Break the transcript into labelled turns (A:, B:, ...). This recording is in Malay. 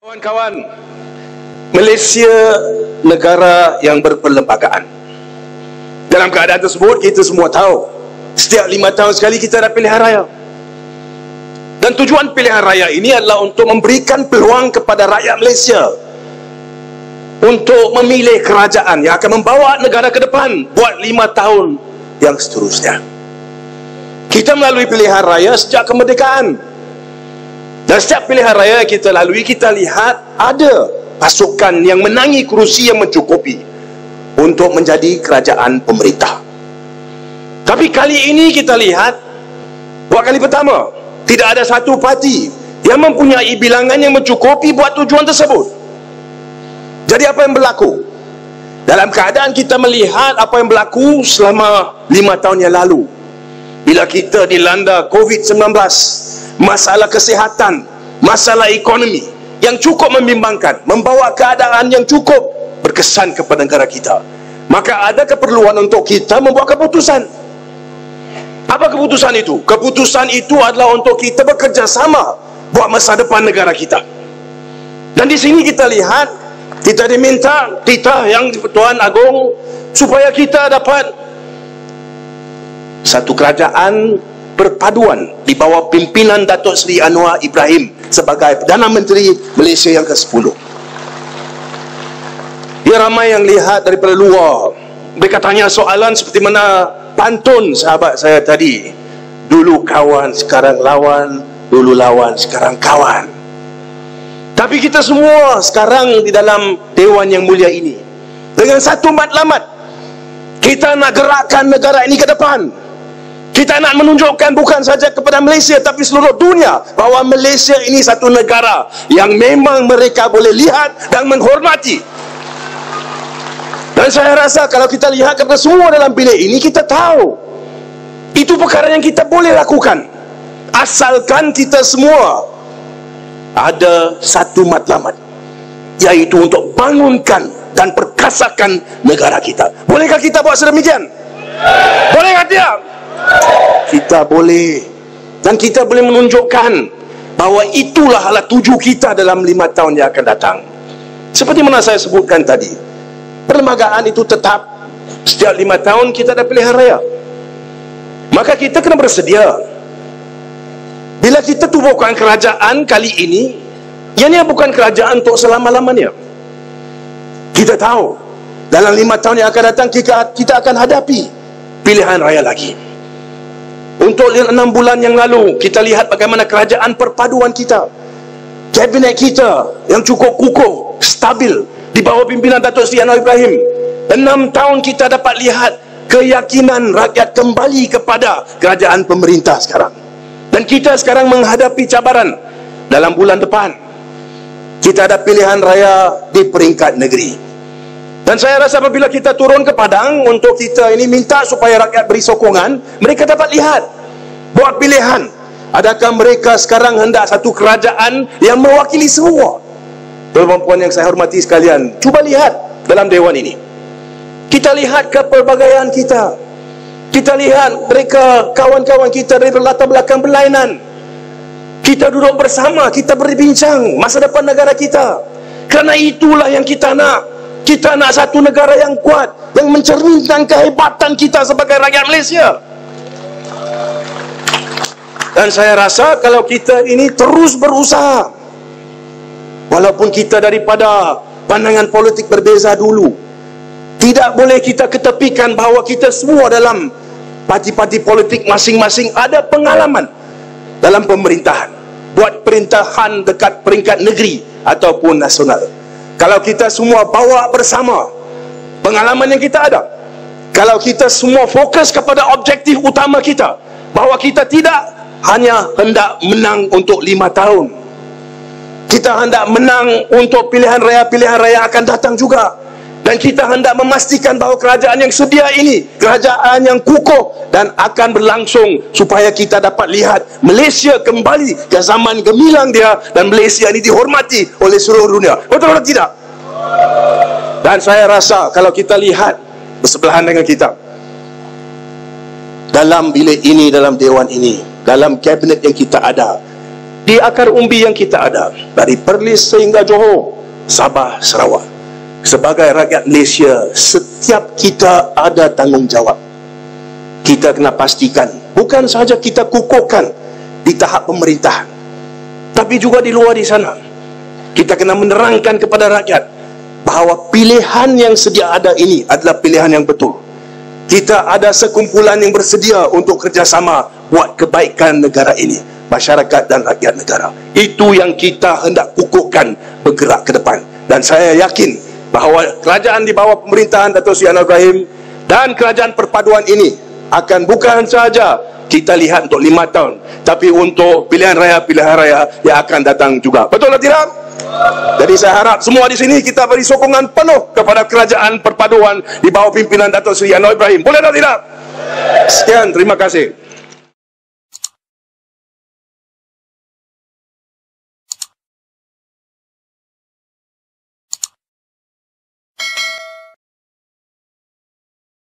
A: Kawan-kawan, Malaysia negara yang berperlembagaan. Dalam keadaan tersebut, kita semua tahu setiap 5 tahun sekali kita ada pilihan raya. Dan tujuan pilihan raya ini adalah untuk memberikan peluang kepada rakyat Malaysia untuk memilih kerajaan yang akan membawa negara ke depan buat 5 tahun yang seterusnya. Kita melalui pilihan raya sejak kemerdekaan. Dan setiap pilihan raya kita lalui, kita lihat ada pasukan yang menangi kerusi yang mencukupi untuk menjadi kerajaan pemerintah. Tapi kali ini kita lihat, buat kali pertama, tidak ada satu parti yang mempunyai bilangan yang mencukupi buat tujuan tersebut. Jadi apa yang berlaku? Dalam keadaan kita melihat apa yang berlaku selama 5 tahun yang lalu, bila kita dilanda COVID-19, masalah kesihatan, masalah ekonomi yang cukup membimbangkan, membawa keadaan yang cukup berkesan kepada negara kita, maka ada keperluan untuk kita membuat keputusan. Apa keputusan itu? Keputusan itu adalah untuk kita bekerjasama buat masa depan negara kita. Dan di sini kita lihat, kita diminta, kita yang Tuan Agong, supaya kita dapat satu kerajaan perpaduan di bawah pimpinan Datuk Seri Anwar Ibrahim sebagai Perdana Menteri Malaysia yang ke-10. Dia ramai yang lihat daripada luar. Mereka tanya soalan seperti mana pantun sahabat saya tadi. Dulu kawan, sekarang lawan. Dulu lawan, sekarang kawan. Tapi kita semua sekarang di dalam Dewan yang mulia ini, dengan satu matlamat, kita nak gerakkan negara ini ke depan. Kita nak menunjukkan bukan saja kepada Malaysia tapi seluruh dunia bahawa Malaysia ini satu negara yang memang mereka boleh lihat dan menghormati. Dan saya rasa kalau kita lihat kepada semua dalam bilik ini, kita tahu itu perkara yang kita boleh lakukan, asalkan kita semua ada satu matlamat, iaitu untuk bangunkan dan perkasakan negara kita. Bolehkah kita buat sedemikian? Bolehkah tidak? Kita boleh. Dan kita boleh menunjukkan bahawa itulah alat tuju kita dalam 5 tahun yang akan datang. Seperti mana saya sebutkan tadi, perlembagaan itu tetap. Setiap 5 tahun kita ada pilihan raya. Maka kita kena bersedia. Bila kita tubuhkan kerajaan kali ini, ianya bukan kerajaan untuk selama-lamanya. Kita tahu dalam 5 tahun yang akan datang kita akan hadapi pilihan raya lagi. Untuk 6 bulan yang lalu, kita lihat bagaimana kerajaan perpaduan kita, kabinet kita yang cukup kukuh, stabil di bawah pimpinan Datuk Seri Anwar Ibrahim. 6 tahun kita dapat lihat keyakinan rakyat kembali kepada kerajaan pemerintah sekarang. Dan kita sekarang menghadapi cabaran. Dalam bulan depan kita ada pilihan raya di peringkat negeri. Dan saya rasa apabila kita turun ke padang untuk kita ini minta supaya rakyat beri sokongan, mereka dapat lihat, buat pilihan. Adakah mereka sekarang hendak satu kerajaan yang mewakili semua? Tuan-tuan puan yang saya hormati sekalian, cuba lihat dalam Dewan ini. Kita lihat kepelbagaian kita. Kita lihat mereka, kawan-kawan kita dari latar belakang berlainan. Kita duduk bersama, kita berbincang masa depan negara kita. Kerana itulah yang kita nak. Kita nak satu negara yang kuat, yang mencerminkan kehebatan kita sebagai rakyat Malaysia. Dan saya rasa kalau kita ini terus berusaha, walaupun kita daripada pandangan politik berbeza dulu, tidak boleh kita ketepikan bahawa kita semua dalam parti-parti politik masing-masing ada pengalaman dalam pemerintahan, buat perintahan dekat peringkat negeri ataupun nasional. Kalau kita semua bawa bersama pengalaman yang kita ada, kalau kita semua fokus kepada objektif utama kita, bahawa kita tidak hanya hendak menang untuk 5 tahun, kita hendak menang untuk pilihan raya akan datang juga. Dan kita hendak memastikan bahawa kerajaan yang sedia ini kerajaan yang kukuh dan akan berlangsung, supaya kita dapat lihat Malaysia kembali ke zaman gemilang dia, dan Malaysia ini dihormati oleh seluruh dunia. Betul atau tidak? Dan saya rasa kalau kita lihat bersebelahan dengan kita dalam bilik ini, dalam Dewan ini, dalam kabinet yang kita ada, di akar umbi yang kita ada, dari Perlis sehingga Johor, Sabah, Sarawak, sebagai rakyat Malaysia, setiap kita ada tanggungjawab. Kita kena pastikan, bukan sahaja kita kukuhkan di tahap pemerintahan, tapi juga di luar di sana. Kita kena menerangkan kepada rakyat bahawa pilihan yang sedia ada ini adalah pilihan yang betul. Kita ada sekumpulan yang bersedia untuk kerjasama buat kebaikan negara ini, masyarakat dan rakyat negara. Itu yang kita hendak kukuhkan bergerak ke depan. Dan saya yakin bahawa kerajaan di bawah pemerintahan Dato' Sri Anwar Ibrahim dan kerajaan perpaduan ini akan bukan sahaja kita lihat untuk 5 tahun, tapi untuk pilihan raya yang akan datang juga. Betul atau tidak? Jadi saya harap semua di sini kita beri sokongan penuh kepada kerajaan perpaduan di bawah pimpinan Dato' Sri Anwar Ibrahim. Boleh atau tidak? Sekian, terima kasih.